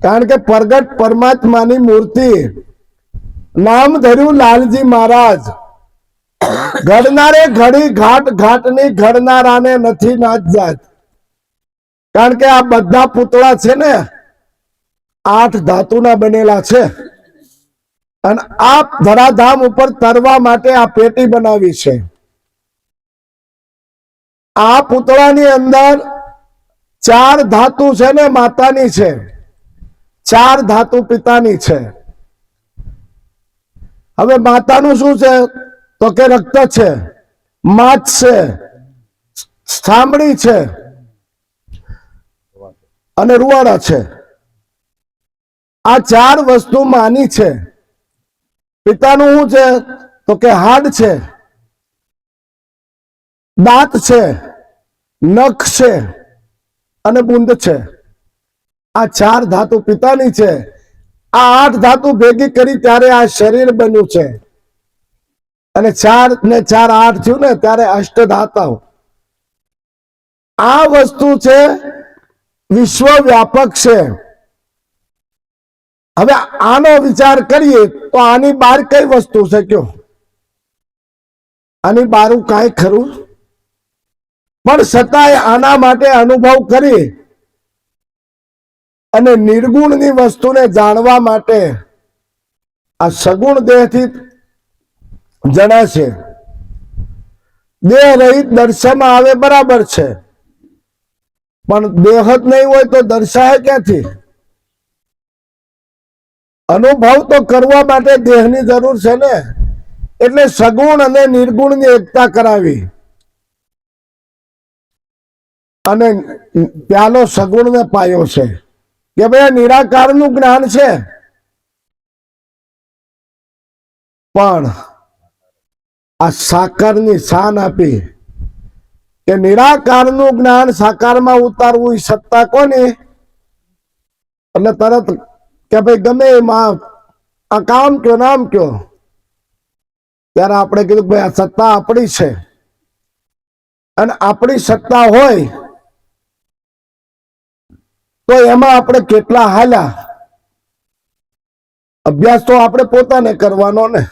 કારણ કે પ્રગટ પરમાત્માની મૂર્તિ, નામ ધર્યું લાલજી મહારાજ, ઘડનારે ઘડી ઘાટ ઘાટની ઘડનારાને નથી નાચ જાત. કારણ કે આ બધા પૂતળા છે ને 8 ધાતુના બનેલા છે, અને આ ધરાધામ ઉપર તરવા માટે આ પેટી બનાવી છે. આ પૂતળાની અંદર 4 ધાતુ છે ને માતાની છે, 4 ધાતુ પિતાની છે. હવે માતાનું શું છે તો કે રક્ત છે, માછ છે, સાંભળી છે અને રૂવાડા છે. આ 4 વસ્તુ માની છે. પિતાનું શું છે તો કે હાડ છે, દાંત છે, નખ છે અને બુંદ છે. આ 4 ધાતુ પિતાની છે. આ 8 ધાતુ ભેગી કરી ત્યારે આ શરીર બન્યું છે, અને 4 ને 4 8 થયું ને ત્યારે અષ્ટધાતાઓ. આ વસ્તુ છે વિશ્વ વ્યાપક છે. હવે આનો વિચાર કરીએ તો આની બહાર કઈ વસ્તુ છે કયો? આની બહારું કાંઈ ખરું? પણ છતાંય આના માટે અનુભવ કરી અને નિર્ગુણની વસ્તુને જાણવા માટે આ સગુણ દેહથી જણાશે. દેહ રહિત દર્શનમાં આવે બરાબર છે, પણ દેહ જ નહીં હોય તો દર્શાય ક્યાંથી? અનુભવ તો કરવા માટે દેહની જરૂર છે ને. એટલે સગુણ અને નિર્ગુણની એકતા કરાવી, અને પ્યાલો સગુણને પાયો છે કે ભાઈ નિરાકારનું જ્ઞાન છે. પણ આ સાકારની શાન આપી કે નિરાકારનું જ્ઞાન સાકારમાં ઉતારવું એ સત્તા કોની? એટલે તરત કે ભાઈ ગમે એમાં આ કામ કયો નામ કયો, ત્યારે આપણે કીધું ભાઈ આ સત્તા આપણી છે, અને આપણી સત્તા હોય તો એમાં આપણે કેટલા હાલ્યા? અભ્યાસ તો આપણે પોતાને કરવાનો ને.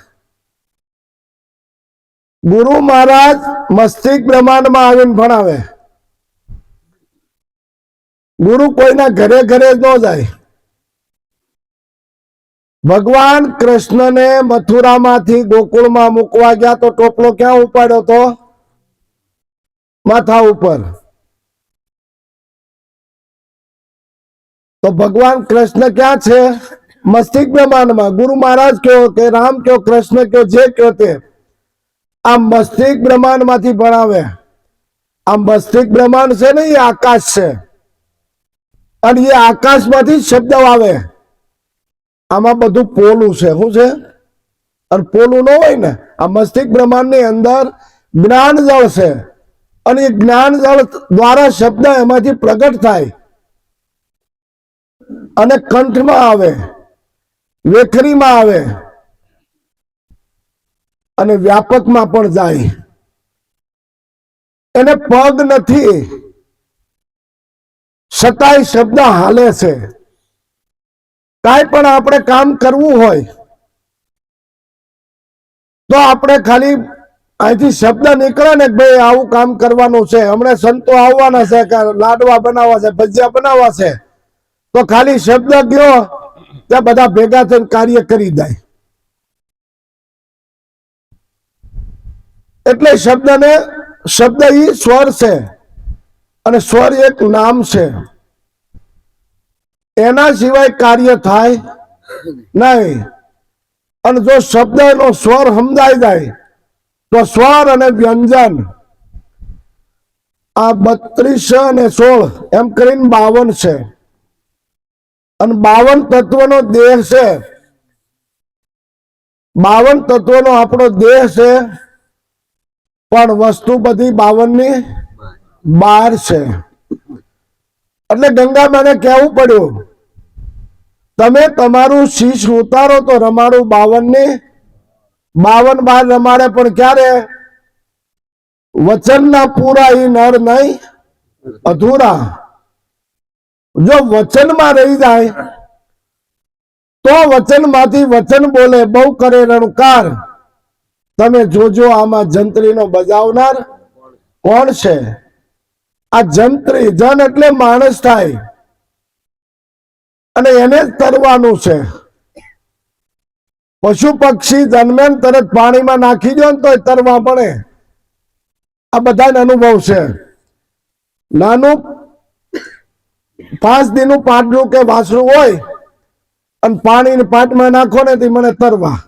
ગુરુ મહારાજ મસ્તિષ્ક બ્રહ્માંડમાં આવીને ભણાવે. ગુરુ કોઈના ઘરે ઘરે ન જાય. ભગવાન કૃષ્ણને મથુરામાંથી ગોકુળમાં મૂકવા ગયા તો ટોપલો ક્યાં ઉપાડ્યો તો? માથા ઉપર. તો ભગવાન કૃષ્ણ ક્યાં છે? મસ્તિષ્ક બ્રહ્માંડમાં. ગુરુ મહારાજ કયો કે રામ કયો કૃષ્ણ કયો જે કયો તે આ મસ્તિષ્ક બ્રહ્માંડ માંથી ભણાવે. આ મસ્તિષ્ક બ્રહ્માંડ છે ને એ આકાશ છે, અને એ આકાશ માંથી શબ્દ આવે. આમાં બધું પોલું છે. શું છે? અને પોલું ન હોય ને. આ મસ્તિષ્ક બ્રહ્માંડ ની અંદર જ્ઞાન જળ છે, અને એ જ્ઞાન જળ દ્વારા શબ્દ એમાંથી પ્રગટ થાય અને કંઠમાં આવે, વેખરીમાં આવે અને વ્યાપકમાં પણ જાય. એને પગ નથી, છતાંય શબ્દ હાલે છે. કાંઈ પણ આપણે કામ કરવું હોય તો આપણે ખાલી અહીંથી શબ્દ નીકળે ને ભાઈ આવું કામ કરવાનું છે, હમણાં સંતો આવવાના છે, કે લાડવા બનાવવા છે, ભજીયા બનાવવા છે, તો ખાલી શબ્દ ગયો ત્યાં બધા ભેગા થઈને કાર્ય કરી જાય. એટલે શબ્દ ઈ સ્વર છે, અને સ્વર એક નામ છે. એના સિવાય કાર્ય થાય નહીં. અને જો શબ્દ નો સ્વર સમજાઈ જાય તો સ્વર અને વ્યંજન આ 32 અને 16 એમ કરીને 52 છે. અને 52 તત્વનો દેહ છે. 52 તત્વનો આપણો દેહ છે, પણ વસ્તુ બધી 52 ની બહાર છે. એટલે ગંગામાને કહેવું પડ્યું તમે તમારું શીશ ઉતારો તો રમાડું 52 ની 52 બાર રમાડે, પણ ક્યારે? વચનના પૂરા ઈ નર નહીં અધૂરા. જો વચનમાં રહી જાય તો વચનમાંથી વચન બોલે, બહુ કરે રણકાર. તમે જોજો આમાં જંત્રીનો બજાવનાર કોણ છે? આ જંત્રી, જન એટલે માણસ થાય, અને એને જ તરવાનું છે. પશુ પક્ષી જન્મે ને તરત પાણીમાં નાખી દો ને તો તરવા પડે. આ બધાને અનુભવ છે. નાનું 5 દિનનું પાટલું કે વાસણું હોય અને પાણી પાટમાં નાખો ને તે મને તરવા.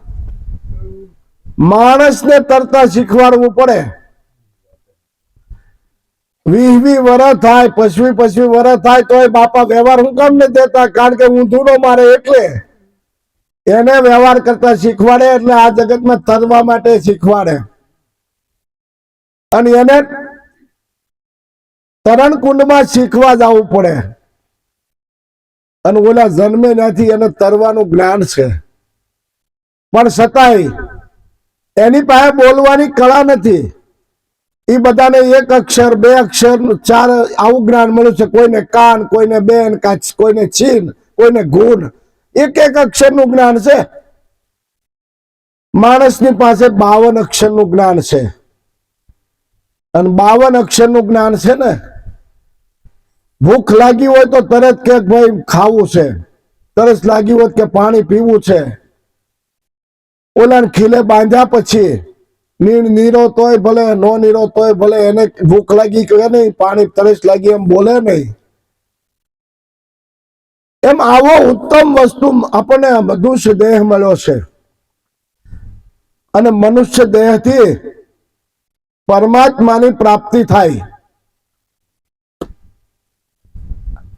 માણસને તરતા શીખવાડવું પડે. 20 વર્ષ થાય, 25 વર્ષ થાય તોય બાપા વ્યવહાર હું કામ નથી દેતા? કારણ કે ઊંધુડો મારે એટલે એને વ્યવહાર કરતા શીખવાડે. એટલે આ જગતમાં તરવા માટે શીખવાડે. અને એને તરણ કુંડમાં શીખવા જવું પડે. અને ઓલા જન્મે નથી, એને તરવાનું જ્ઞાન છે, પણ છતાંય એની પાસે બોલવાની કળા નથી. એ બધાને 1 અક્ષર 2 અક્ષર 4 આવું જ્ઞાન મળ્યું છે. કોઈને કાન, કોઈને બેન, કોઈને છીન, કોઈને ગુણ, 1 અક્ષરનું જ્ઞાન છે. માણસની પાસે 52 અક્ષરનું જ્ઞાન છે. અને 52 અક્ષરનું જ્ઞાન છે ને, ભૂખ લાગી હોય તો તરત કે ભાઈ ખાવું છે, તરસ લાગી હોય કે પાણી પીવું છે. ઓલાને ખીલે બાંધ્યા પછી નીરો તોય ભલે, નો નીરો તોય ભલે, એને ભૂખ લાગી કે નહીં, પાણી તરસ લાગી એમ બોલે નહીં. એમ આવો ઉત્તમ વસ્તુ આપણને મનુષ્ય દેહ મળ્યો છે. અને મનુષ્ય દેહથી પરમાત્માની પ્રાપ્તિ થાય.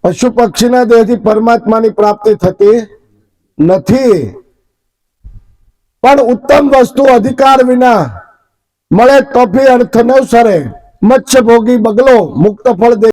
પશુ પક્ષીના દેહથી પરમાત્માની પ્રાપ્તિ થતી નથી. પણ ઉત્તમ વસ્તુ અધિકાર વિના મળે તો ભી અર્થ ન સરે. મત્સ્ય ભોગી બગલો મુક્ત ફળ દે.